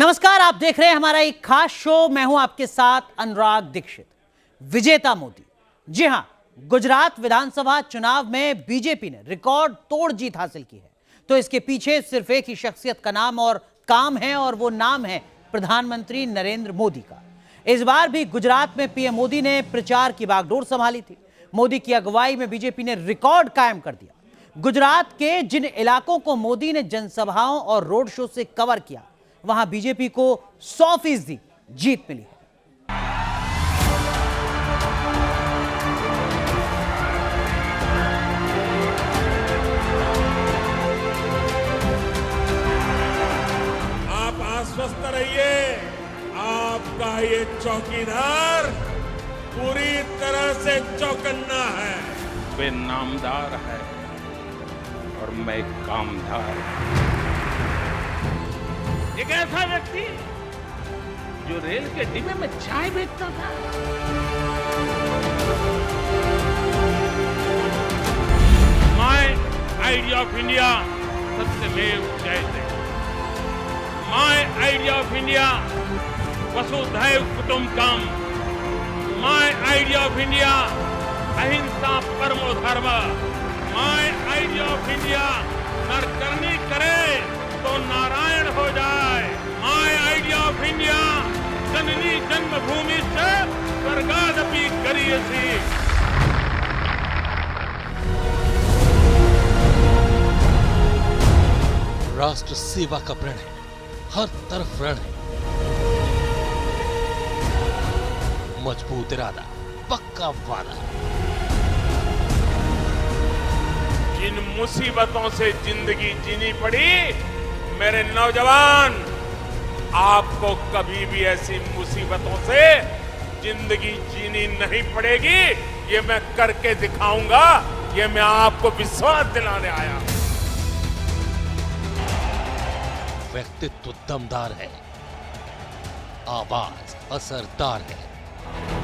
नमस्कार, आप देख रहे हैं हमारा एक खास शो। मैं हूं आपके साथ अनुराग दीक्षित। विजेता मोदी। जी हां, गुजरात विधानसभा चुनाव में बीजेपी ने रिकॉर्ड तोड़ जीत हासिल की है। तो इसके पीछे सिर्फ एक ही शख्सियत का नाम और काम है, और वो नाम है प्रधानमंत्री नरेंद्र मोदी का। इस बार भी गुजरात में पीएम मोदी ने प्रचार की बागडोर संभाली थी। मोदी की अगुवाई में बीजेपी ने रिकॉर्ड कायम कर दिया। गुजरात के जिन इलाकों को मोदी ने जनसभाओं और रोड शो से कवर किया, वहां बीजेपी को 100% जीत मिली है। आप आश्वस्त रहिए, आपका ये चौकीदार पूरी तरह से चौकन्ना है। वे नामदार है और मैं कामदार। एक ऐसा व्यक्ति जो रेल के डिब्बे में चाय बेचता था। माय आइडिया ऑफ इंडिया सत्यमेव जयते। माय आइडिया ऑफ इंडिया वसुधैव कुटुंबकम। माय आइडिया ऑफ इंडिया अहिंसा परमो धर्म। माय आइडिया ऑफ इंडिया नर करनी करे तो नारायण हो जाए। माय आइडिया ऑफ इंडिया जननी जन्मभूमि से स्वर्गादपि गरीयसी। राष्ट्र सेवा का प्रण है, हर तरफ रण है। मजबूत इरादा, पक्का वादा। जिन मुसीबतों से जिंदगी जीनी पड़ी, मेरे नौजवान, आपको कभी भी ऐसी मुसीबतों से जिंदगी जीनी नहीं पड़ेगी। ये मैं करके दिखाऊंगा। ये मैं आपको विश्वास दिलाने आया हूं। व्यक्तित्व दमदार है, आवाज असरदार है।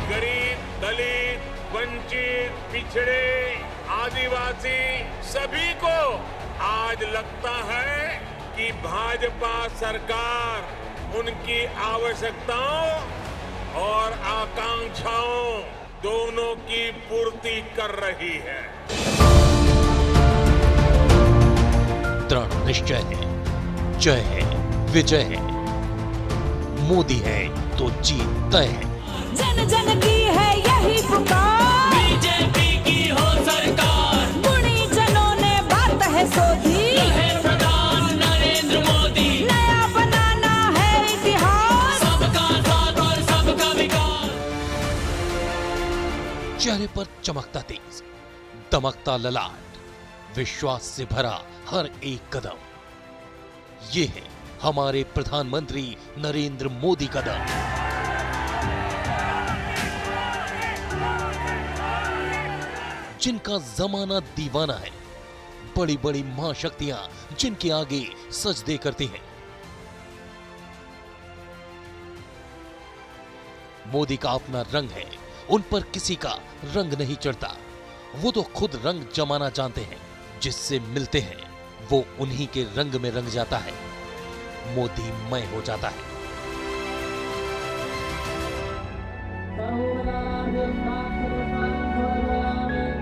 गरीब, दलित, वंचित, पिछड़े, आदिवासी सभी को आज लगता है कि भाजपा सरकार उनकी आवश्यकताओं और आकांक्षाओं दोनों की पूर्ति कर रही है। दृढ़ निश्चय है, जय है, विजय है। मोदी है तो जीत तय है। जन जन की है यही पुकार, बीजेपी की हो सरकार। गुणी जनों ने बात है सोधी, रहे प्रधान नरेंद्र मोदी। नया बनाना है इतिहास, सबका साथ और सबका विकास। चेहरे पर चमकता तेज, दमकता ललाट, विश्वास से भरा हर एक कदम। ये है हमारे प्रधानमंत्री नरेंद्र मोदी का दम। जिनका जमाना दीवाना है, बड़ी बड़ी महाशक्तियां जिनके आगे सजदे करती हैं। मोदी का अपना रंग है, उन पर किसी का रंग नहीं चढ़ता। वो तो खुद रंग जमाना जानते हैं। जिससे मिलते हैं वो उन्हीं के रंग में रंग जाता है, मोदी मय हो जाता है।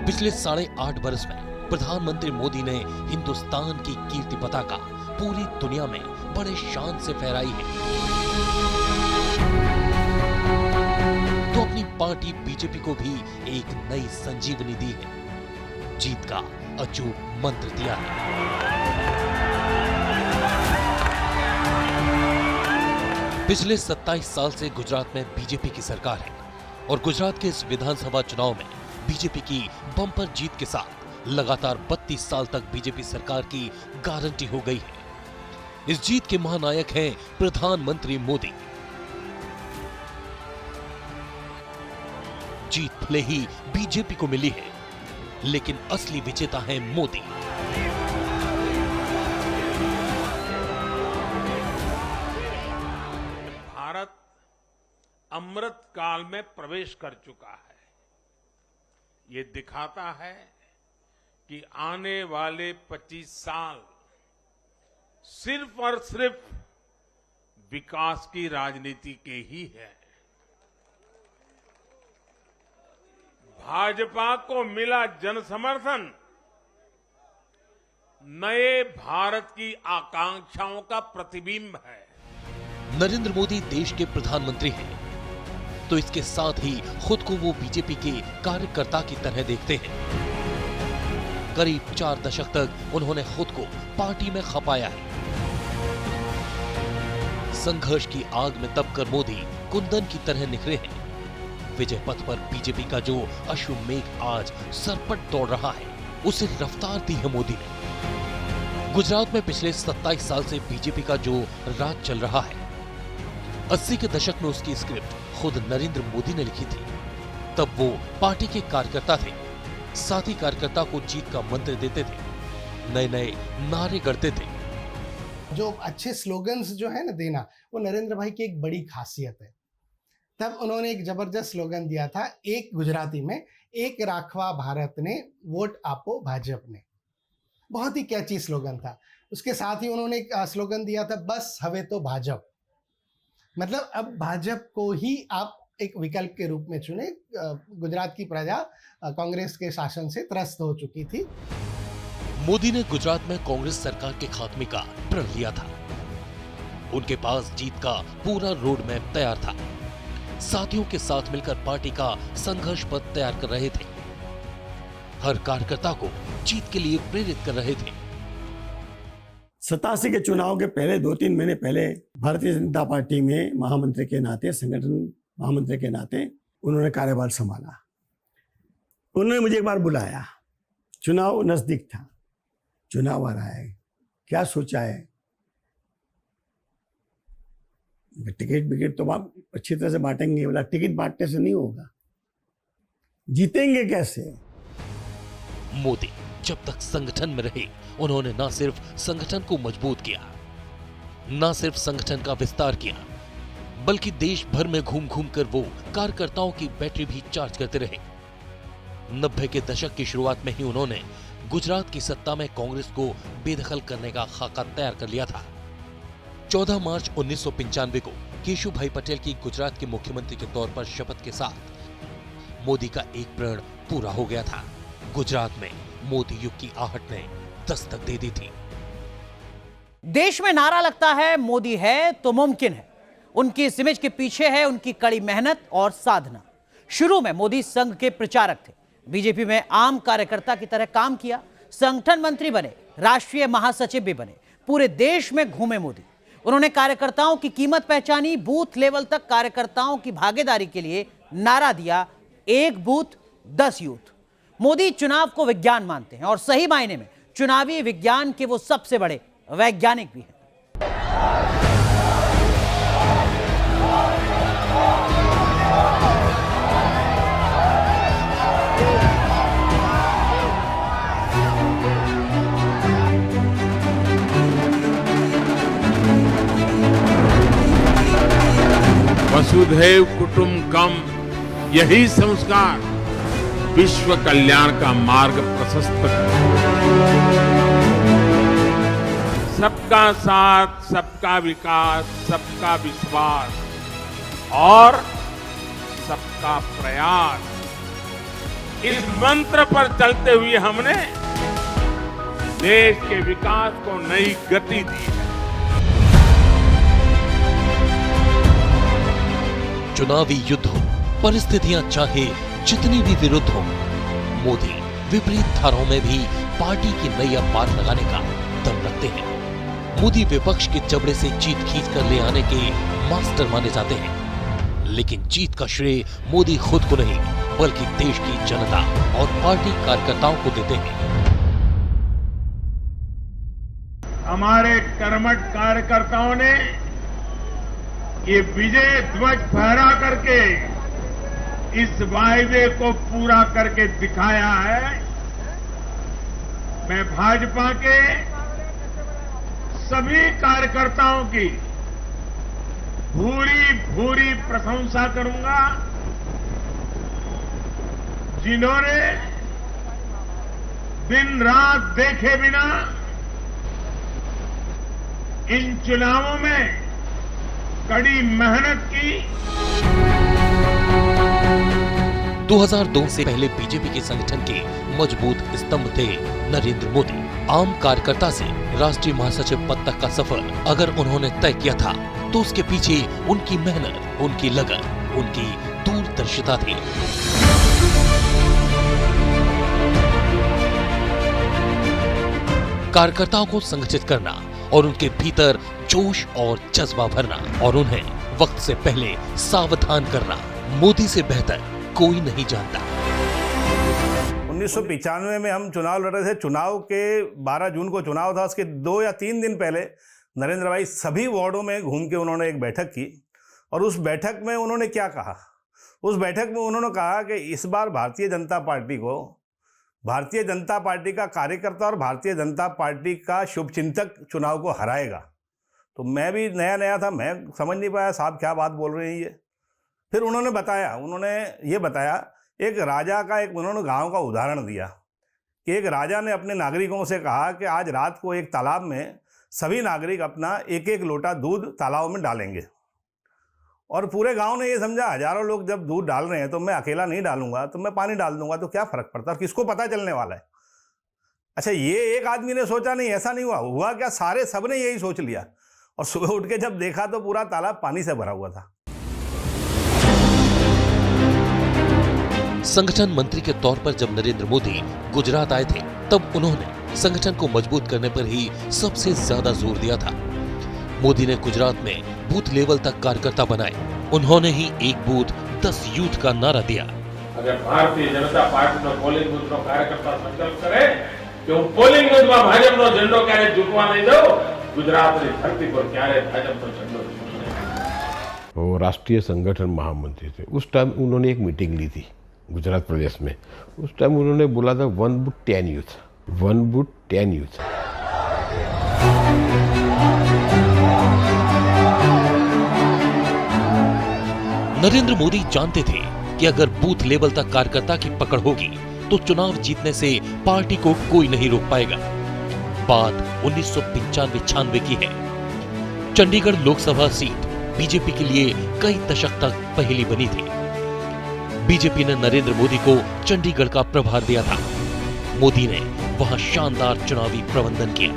पिछले 8.5 बरस में प्रधानमंत्री मोदी ने हिंदुस्तान की कीर्ति पताका पूरी दुनिया में बड़े शान से फहराई है। तो अपनी पार्टी बीजेपी को भी एक नई संजीवनी दी है, जीत का अचूक मंत्र दिया है। पिछले 27 साल से गुजरात में बीजेपी की सरकार है, और गुजरात के इस विधानसभा चुनाव में बीजेपी की बम्पर जीत के साथ लगातार 32 साल तक बीजेपी सरकार की गारंटी हो गई है। इस जीत के महानायक हैं प्रधानमंत्री मोदी। जीत भले ही बीजेपी को मिली है, लेकिन असली विजेता है मोदी। भारत अमृत काल में प्रवेश कर चुका है। ये दिखाता है कि आने वाले 25 साल सिर्फ और सिर्फ विकास की राजनीति के ही है। भाजपा को मिला जन समर्थन नए भारत की आकांक्षाओं का प्रतिबिंब है। नरेंद्र मोदी देश के प्रधानमंत्री हैं, तो इसके साथ ही खुद को वो बीजेपी के कार्यकर्ता की तरह देखते हैं। करीब 4 दशक तक उन्होंने खुद को पार्टी में खपाया है। संघर्ष की आग में दबकर मोदी कुंदन की तरह निखरे हैं। विजय पथ पर बीजेपी का जो अश्वमेघ आज सरपट दौड़ रहा है, उसे रफ्तार दी है मोदी ने। गुजरात में पिछले 27 साल से बीजेपी का जो राज चल रहा है, 80 के दशक में उसकी स्क्रिप्ट खुद नरेंद्र मोदी ने लिखी थी। तब वो पार्टी के कार्यकर्ता थे, साथ ही कार्यकर्ता को जीत का मंत्र देते थे, नए नए नारे गढ़ते थे। जो अच्छे स्लोगन्स जो है ना देना, वो नरेंद्र भाई की एक बड़ी खासियत है। तब उन्होंने एक जबरदस्त स्लोगन दिया था, एक गुजराती में, एक राखवा भारत ने, वोट आपो भाजप ने। बहुत ही कैची स्लोगन था। उसके साथ ही उन्होंने एक स्लोगन दिया था, बस हवे तो भाजप। मतलब अब भाजपा को ही आप एक विकल्प के रूप में चुने। गुजरात की प्रजा कांग्रेस के शासन से त्रस्त हो चुकी थी। मोदी ने गुजरात में कांग्रेस सरकार के खात्मे का प्रण लिया था। उनके पास जीत का पूरा रोड मैप तैयार था। साथियों के साथ मिलकर पार्टी का संघर्ष पथ तैयार कर रहे थे। हर कार्यकर्ता को जीत के लिए प्रेरित कर रहे थे। 87 के चुनाव के पहले 2-3 महीने पहले भारतीय जनता पार्टी में महामंत्री के नाते, संगठन महामंत्री के नाते उन्होंने कार्यभार संभाला। उन्होंने मुझे एक बार बुलाया, चुनाव नजदीक था, चुनाव आ रहा है, क्या सोचा है? टिकट विकेट तो आप अच्छी तरह से बांटेंगे। बोला टिकट बांटने से नहीं होगा, जीतेंगे कैसे? मोदी जब तक संगठन में रहे, उन्होंने न सिर्फ संगठन को मजबूत किया, न सिर्फ संगठन का विस्तार किया, बल्कि देश भर में घूम घूम कर वो कार्यकर्ताओं की बैटरी भी चार्ज करते रहे। 90 के दशक की शुरुआत में ही उन्होंने गुजरात की सत्ता में कांग्रेस को बेदखल करने का खाका तैयार कर लिया था। 14 मार्च 1995 को केशुभाई पटेल की गुजरात के मुख्यमंत्री के तौर पर शपथ के साथ मोदी का एक प्रण पूरा हो गया था। गुजरात में मोदी युग की आहट ने दस्तक दे दी थी। देश में नारा लगता है, मोदी है तो मुमकिन है। उनकी इस इमेज के पीछे है उनकी कड़ी मेहनत और साधना। शुरू में मोदी संघ के प्रचारक थे, बीजेपी में आम कार्यकर्ता की तरह काम किया, संगठन मंत्री बने, राष्ट्रीय महासचिव भी बने, पूरे देश में घूमे मोदी। उन्होंने कार्यकर्ताओं की कीमत पहचानी, बूथ लेवल तक कार्यकर्ताओं की भागीदारी के लिए नारा दिया, एक बूथ 10 यूथ। मोदी चुनाव को विज्ञान मानते हैं और सही मायने में चुनावी विज्ञान के वो सबसे बड़े वैज्ञानिक भी हैं। वसुधैव कुटुंबकम, यही संस्कार विश्व कल्याण का मार्ग प्रशस्त करता है। सबका साथ, सबका विकास, सबका विश्वास और सबका प्रयास, इस मंत्र पर चलते हुए हमने देश के विकास को नई गति दी है। चुनावी युद्ध हो, परिस्थितियां चाहे जितनी भी विरुद्ध हो, मोदी विपरीत धाराओं में भी पार्टी की नैया पार लगाने का दम रखते हैं। मोदी विपक्ष के जबड़े से जीत खींच कर ले आने के मास्टर माने जाते हैं, लेकिन जीत का श्रेय मोदी खुद को नहीं, बल्कि देश की जनता और पार्टी कार्यकर्ताओं को देते हैं। हमारे कर्मठ कार्यकर्ताओं ने ये विजय ध्वज फहरा करके इस वायदे को पूरा करके दिखाया है। मैं भाजपा के सभी कार्यकर्ताओं की भूरी भूरी प्रशंसा करूंगा, जिन्होंने दिन रात देखे बिना इन चुनावों में कड़ी मेहनत की। 2002 से पहले बीजेपी के संगठन के मजबूत स्तंभ थे नरेंद्र मोदी। आम कार्यकर्ता से राष्ट्रीय महासचिव पद तक का सफर अगर उन्होंने तय किया था तो उसके पीछे उनकी मेहनत, उनकी लगन, उनकी दूरदर्शिता थी। कार्यकर्ताओं को संगठित करना और उनके भीतर जोश और जज्बा भरना और उन्हें वक्त से पहले सावधान करना मोदी से बेहतर कोई नहीं जानता। 1995 में हम चुनाव लड़ रहे थे। चुनाव के 12 जून को चुनाव था, उसके 2 या 3 दिन पहले नरेंद्र भाई सभी वार्डों में घूम के उन्होंने एक बैठक की और उस बैठक में उन्होंने क्या कहा? उस बैठक में उन्होंने कहा कि इस बार भारतीय जनता पार्टी को, भारतीय जनता पार्टी का कार्यकर्ता और भारतीय जनता पार्टी का शुभचिंतक चुनाव को हराएगा। तो मैं भी नया था, मैं समझ नहीं पाया साहब क्या बात बोल रहे हैं ये। फिर उन्होंने ये बताया एक राजा का, एक उन्होंने गांव का उदाहरण दिया कि एक राजा ने अपने नागरिकों से कहा कि आज रात को एक तालाब में सभी नागरिक अपना एक एक लोटा दूध तालाब में डालेंगे और पूरे गांव ने ये समझा हजारों लोग जब दूध डाल रहे हैं तो मैं अकेला नहीं डालूंगा, तो मैं पानी डाल दूंगा, तो क्या फर्क पड़ता है, किसको पता चलने वाला है। अच्छा, ये एक आदमी ने सोचा नहीं, ऐसा नहीं हुआ क्या सब ने यही सोच लिया और सुबह उठ के जब देखा तो पूरा तालाब पानी से भरा हुआ था। संगठन मंत्री के तौर पर जब नरेंद्र मोदी गुजरात आए थे तब उन्होंने संगठन को मजबूत करने पर ही सबसे ज्यादा जोर दिया था। मोदी ने गुजरात में बूथ लेवल तक कार्यकर्ता बनाए। उन्होंने ही एक बूथ 10 यूथ का नारा दिया। अगर भारतीय जनता पार्टी नो पोलिंग बूथ नो कार्यकर्ता संकल्प करे कि હું પોલિંગ બૂથમાં ભાજપનો ઝંડો ક્યારે ઝૂકવા નહીં દઉં, ગુજરાતની ધરતી પર ક્યારે ભાજપનો ઝંડો ઝૂકશે નહીં। वो राष्ट्रीय संगठन महामंत्री थे। उस टाइम उन्होंने एक मीटिंग ली थी गुजरात प्रदेश में। उस टाइम उन्होंने बोला था 1 booth 10 youth, 1 booth 10 youth. Narendra Modi जानते थे कि अगर बूथ लेवल तक कार्यकर्ता की पकड़ होगी तो चुनाव जीतने से पार्टी को कोई नहीं रोक पाएगा। बात 1995-96 की है। चंडीगढ़ लोकसभा सीट बीजेपी के लिए कई दशक तक पहेली बनी थी। बीजेपी ने नरेंद्र मोदी को चंडीगढ़ का प्रभार दिया था। मोदी ने वहां शानदार चुनावी प्रबंधन किया,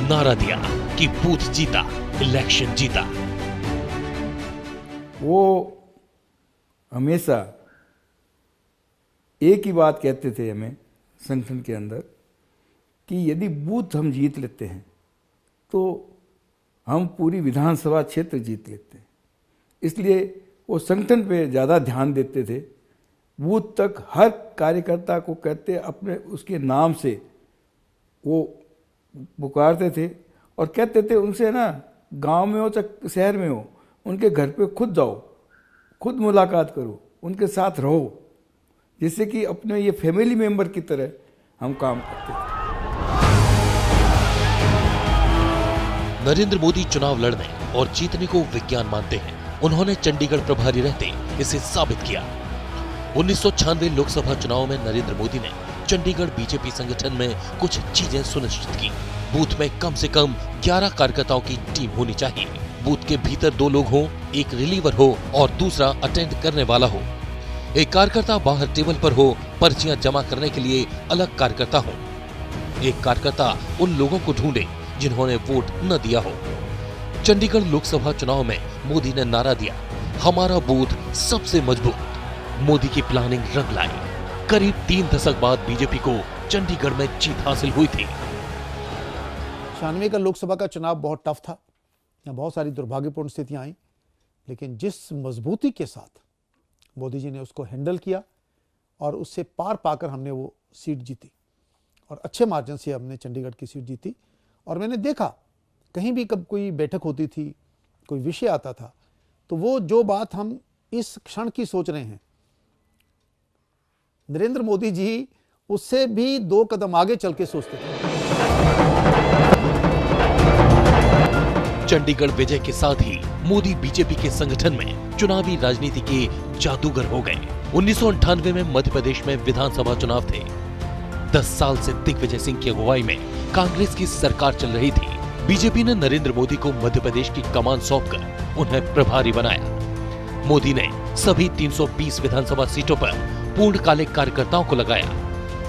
नारा दिया कि बूथ जीता, इलेक्शन जीता। वो हमेशा एक ही बात कहते थे हमें संगठन के अंदर कि यदि बूथ हम जीत लेते हैं तो हम पूरी विधानसभा क्षेत्र जीत लेते हैं। इसलिए वो संगठन पे ज़्यादा ध्यान देते थे। बूथ तक हर कार्यकर्ता को कहते अपने उसके नाम से वो पुकारते थे और कहते थे उनसे ना, गांव में हो चाहे शहर में हो, उनके घर पे खुद जाओ, खुद मुलाकात करो, उनके साथ रहो, जिससे कि अपने ये फैमिली मेंबर की तरह हम काम करते हैं। नरेंद्र मोदी चुनाव लड़ने और जीतने को विज्ञान मानते हैं। उन्होंने चंडीगढ़ प्रभारी रहते इसे साबित किया। 1996 लोकसभा चुनाव में नरेंद्र मोदी ने चंडीगढ़ बीजेपी संगठन में कुछ चीजें सुनिश्चित की। बूथ में कम से कम 11 कार्यकर्ताओं की टीम होनी चाहिए। बूथ के भीतर 2 लोग हों, एक रिलीवर हो और दूसरा अटेंड करने वाला हो। एक कार्यकर्ता बाहर टेबल पर हो, पर्चियां जमा करने के लिए अलग कार्यकर्ता हो। एक कार्यकर्ता उन लोगों को ढूंढे जिन्होंने वोट न दिया हो। चंडीगढ़ लोकसभा चुनाव में मोदी ने नारा दिया, हमारा बूथ सबसे मजबूत। मोदी की प्लानिंग रंग लाई। करीब 3 दशक बाद बीजेपी को चंडीगढ़ में जीत हासिल हुई थी। 96 का लोकसभा का चुनाव बहुत टफ था, यहाँ बहुत सारी दुर्भाग्यपूर्ण स्थितियां आई, लेकिन जिस मजबूती के साथ मोदी जी ने उसको हैंडल किया और उससे पार पाकर हमने वो सीट जीती और अच्छे मार्जिन से हमने चंडीगढ़ की सीट जीती। और मैंने देखा कहीं भी कब कोई बैठक होती थी, कोई विषय आता था, तो वो जो बात हम इस क्षण की सोच रहे हैं, नरेंद्र मोदी जी उससे भी 2 कदम आगे चल के सोचते थे। चंडीगढ़ विजय के साथ ही मोदी बीजेपी के संगठन में चुनावी राजनीति के जादूगर हो गए। 1998 में मध्य प्रदेश में विधानसभा चुनाव थे। 10 साल से दिग्विजय सिंह की अगुवाई में कांग्रेस की सरकार चल रही थी। बीजेपी ने नरेंद्र मोदी को मध्य प्रदेश की कमान सौंपकर उन्हें प्रभारी बनाया। मोदी ने सभी 320 विधानसभा सीटों पर पूर्णकालिक कार्यकर्ताओं को लगाया,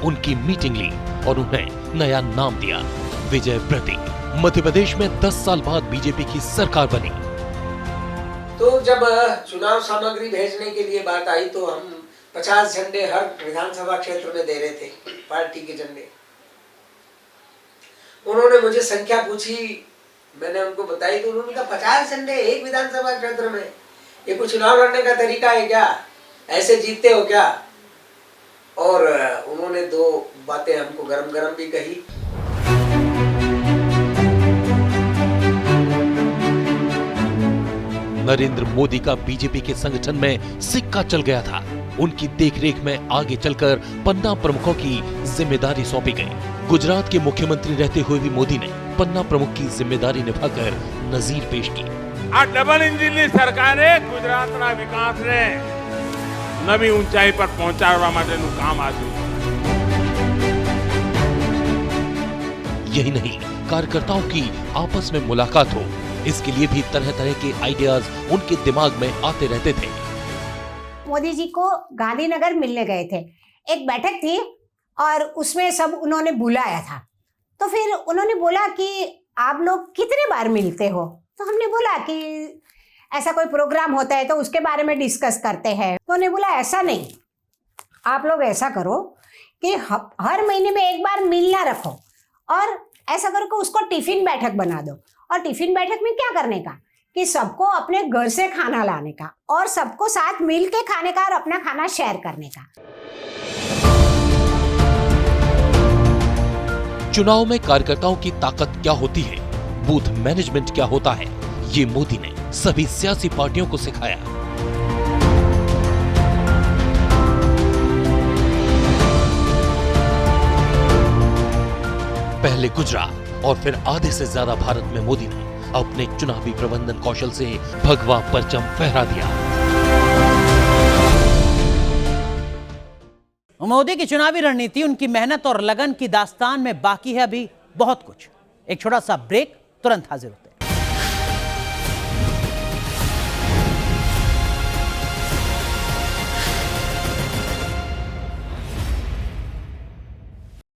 उनकी मीटिंग ली और उन्हें नया नाम दिया, विजय व्रती। मध्य प्रदेश में 10 साल बाद बीजेपी की सरकार बनी। तो जब चुनाव सामग्री भेजने के लिए बात आई तो हम 50 झंडे हर विधानसभा क्षेत्र में दे रहे थे, पार्टी के झंडे। उन्होंने मुझे संख्या पूछी, मैंने उनको बताई तो उन्होंने कहा 50 झंडे एक विधानसभा क्षेत्र में, ये कोई चुनाव लड़ने का तरीका है क्या? ऐसे जीतते हो क्या? और उन्होंने 2 बातें हमको गरम गरम भी कही। नरेंद्र मोदी का बीजेपी के संगठन में सिक्का चल गया था। उनकी देखरेख में आगे चलकर पन्ना प्रमुखों की जिम्मेदारी सौंपी गई। गुजरात के मुख्यमंत्री रहते हुए भी मोदी ने पन्ना प्रमुख की जिम्मेदारी निभाकर नजीर पेश की। आ डबल इंजिन सरकारे गुजरातना विकास ने नवी ऊंचाई पर पहुंचाड़वा माटेનું કામ આપ્યું। यही नहीं, कार्यकर्ताओं की आपस में मुलाकात हो, इसके लिए भी तरह तरह के आइडियाज उनके दिमाग में आते रहते थे। मोदी जी को गांधीनगर मिलने गए थे, एक बैठक थी और उसमें सब उन्होंने बुलाया था। तो फिर उन्होंने बोला कि आप लोग कितने बार मिलते हो? तो हमने बोला कि ऐसा कोई प्रोग्राम होता है तो उसके बारे में डिस्कस करते हैं। तो उन्होंने बोला ऐसा नहीं, आप लोग ऐसा करो कि हर महीने में एक बार मिलना रखो और ऐसा करो कि उसको टिफिन बैठक बना दो। और टिफिन बैठक में क्या करने का कि सबको अपने घर से खाना लाने का और सबको साथ मिल के खाने का और अपना खाना शेयर करने का। चुनाव में कार्यकर्ताओं की ताकत क्या होती है, बूथ मैनेजमेंट क्या होता है, ये मोदी ने सभी सियासी पार्टियों को सिखाया। पहले गुजरात और फिर आधे से ज्यादा भारत में मोदी ने अपने चुनावी प्रबंधन कौशल से भगवा परचम फहरा दिया। मोदी की चुनावी रणनीति, उनकी मेहनत और लगन की दास्तान में बाकी है अभी बहुत कुछ। एक छोटा सा ब्रेक, तुरंत हाजिर होते हैं।